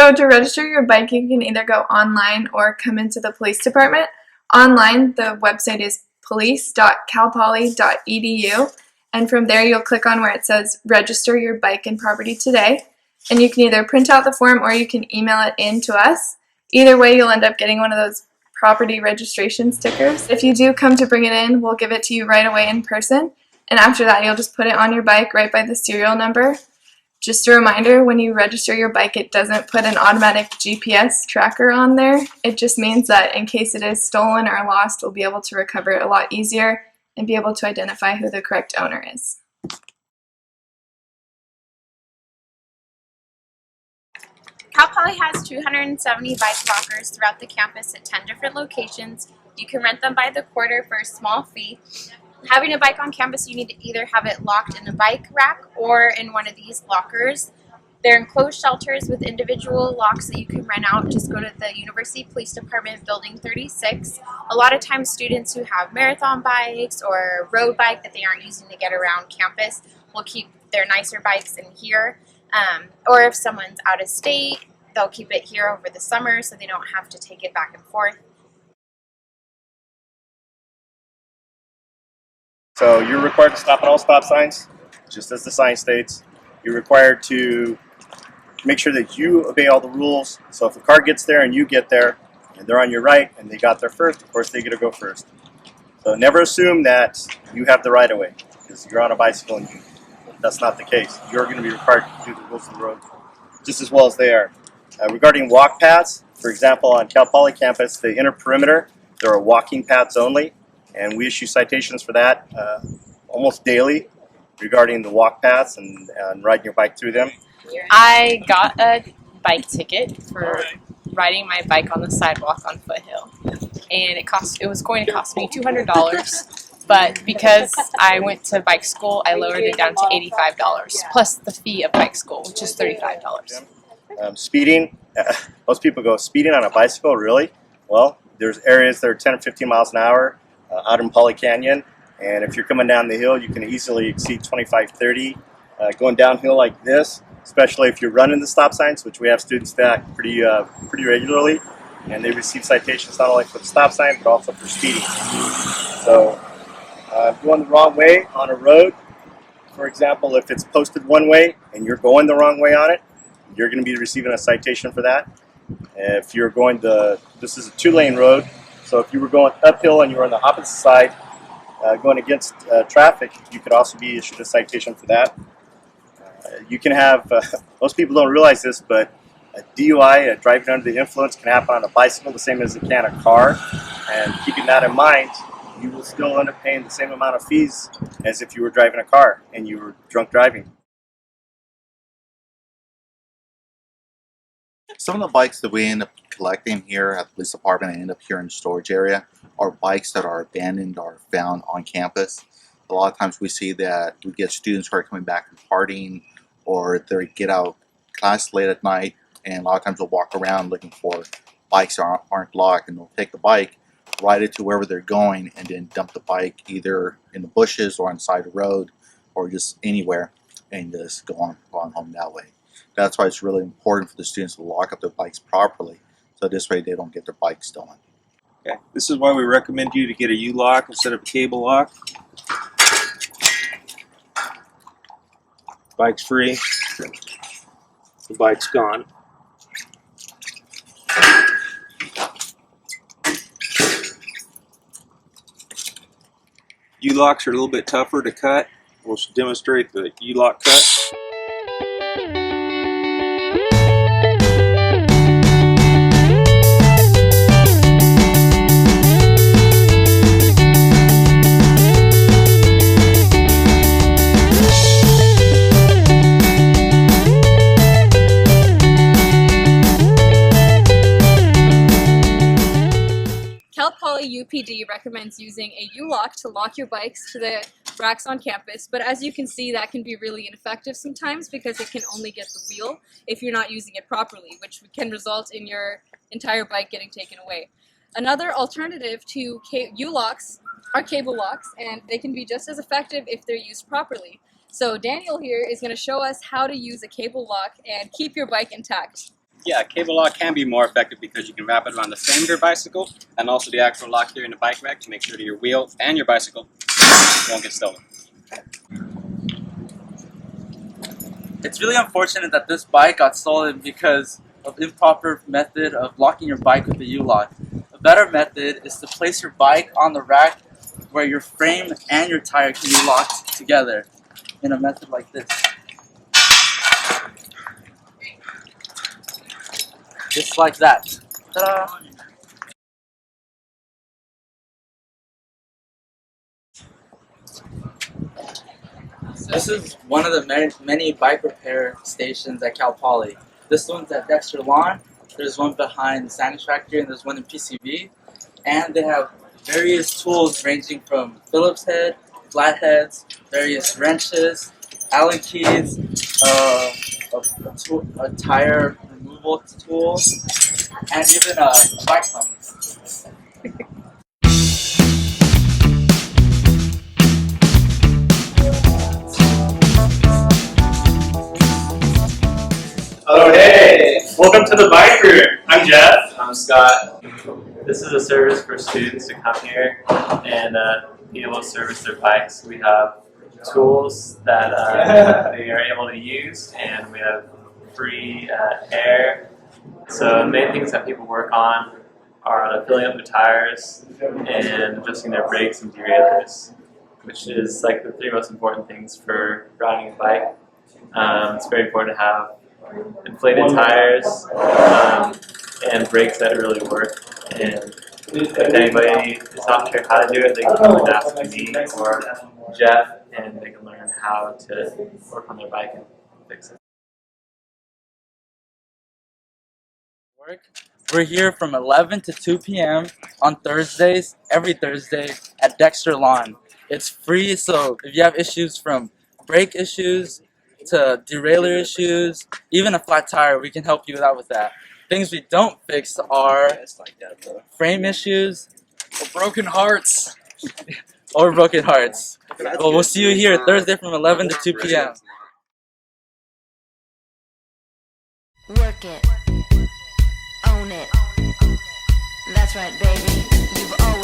So to register your bike, you can either go online or come into the police department. Online, the website is police.calpoly.edu, and from there you'll click on where it says register your bike and property today, and you can either print out the form or you can email it in to us. Either way, you'll end up getting one of those property registration stickers. If you do come to bring it in, we'll give it to you right away in person, and after that you'll just put it on your bike right by the serial number. Just a reminder, when you register your bike, it doesn't put an automatic GPS tracker on there. It just means that in case it is stolen or lost, we'll be able to recover it a lot easier and be able to identify who the correct owner is. Cal Poly has 270 bike lockers throughout the campus at 10 different locations. You can rent them by the quarter for a small fee. Having a bike on campus, you need to either have it locked in a bike rack or in one of these lockers. They're enclosed shelters with individual locks that you can rent out. Just go to the University Police Department, Building 36. A lot of times students who have marathon bikes or road bike that they aren't using to get around campus will keep their nicer bikes in here. Or if someone's out of state, they'll keep it here over the summer so they don't have to take it back and forth. So you're required to stop at all stop signs, just as the sign states. You're required to make sure that you obey all the rules. So if a car gets there and you get there and they're on your right and they got there first, of course they get to go first. So never assume that you have the right of way because you're on a bicycle and that's not the case. You're going to be required to do the rules of the road just as well as they are. Regarding walk paths, for example, on Cal Poly campus, the inner perimeter, there are walking paths only. And we issue citations for that almost daily regarding the walk paths and riding your bike through them. I got a bike ticket for riding my bike on the sidewalk on Foothill, and it was going to cost me $200, but because I went to bike school, I lowered it down to $85 plus the fee of bike school, which is $35. Speeding, most people go, speeding on a bicycle, really? Well, there's areas that are 10 or 15 miles an hour. Out in Poly Canyon, and if you're coming down the hill, you can easily exceed 25, 30. Going downhill like this, especially if you're running the stop signs, which we have students that pretty regularly, and they receive citations not only for the stop sign but also for speeding. So going the wrong way on a road, for example, if it's posted one way and you're going the wrong way on it, you're going to be receiving a citation for that. If you're going this is a 2-lane road. So if you were going uphill and you were on the opposite side, going against traffic, you could also be issued a citation for that. You can have, most people don't realize this, but a DUI, driving under the influence, can happen on a bicycle the same as it can a car. And keeping that in mind, you will still end up paying the same amount of fees as if you were driving a car and you were drunk driving. Some of the bikes that we end up collecting here at the police department and end up here in the storage area are bikes that are abandoned or found on campus. A lot of times we see that we get students who are coming back from partying or they get out class late at night, and a lot of times they'll walk around looking for bikes that aren't locked, and they'll take the bike, ride it to wherever they're going, and then dump the bike either in the bushes or on the side of the road or just anywhere and just go on home that way. That's why it's really important for the students to lock up their bikes properly, so this way they don't get their bikes stolen. Okay. This is why we recommend you to get a U-lock instead of a cable lock. Bike's free. The bike's gone. U-locks are a little bit tougher to cut. We'll demonstrate the U-lock cut. Cal Poly UPD recommends using a U-lock to lock your bikes to the racks on campus, but as you can see, that can be really ineffective sometimes because it can only get the wheel if you're not using it properly, which can result in your entire bike getting taken away. Another alternative to U-locks are cable locks, and they can be just as effective if they're used properly. So Daniel here is going to show us how to use a cable lock and keep your bike intact. Yeah, a cable lock can be more effective because you can wrap it around the frame of your bicycle and also the actual lock here in the bike rack to make sure that your wheel and your bicycle won't get stolen. It's really unfortunate that this bike got stolen because of improper method of locking your bike with the U-lock. A better method is to place your bike on the rack where your frame and your tire can be locked together in a method like this. Just like that. Ta-da! This is one of the many bike repair stations at Cal Poly. This one's at Dexter Lawn, there's one behind the Sandwich Factory, and there's one in PCV. And they have various tools ranging from Phillips head, flatheads, various wrenches, Allen keys, a tire removal tool, and even a bike pump. Oh, hey! Welcome to the bike room. I'm Jeff. I'm Scott. This is a service for students to come here and be able to service their bikes. We have tools that they are able to use, and we have free air. So the main things that people work on are filling up their tires and adjusting their brakes and derailleurs, which is like the three most important things for riding a bike. It's very important to have inflated tires and brakes that really work. And if anybody is not sure how to do it, they can come and ask me or Jeff, and they can learn how to work on their bike and fix it. We're here from 11 to 2 p.m. on Thursdays, every Thursday at Dexter Lawn. It's free, so if you have issues from brake issues to derailleur issues, even a flat tire, we can help you out with that. Things we don't fix are frame issues or broken hearts. Well, we'll see you here Thursday from 11 to 2 p.m. Work it. Own it. That's right, baby. You've always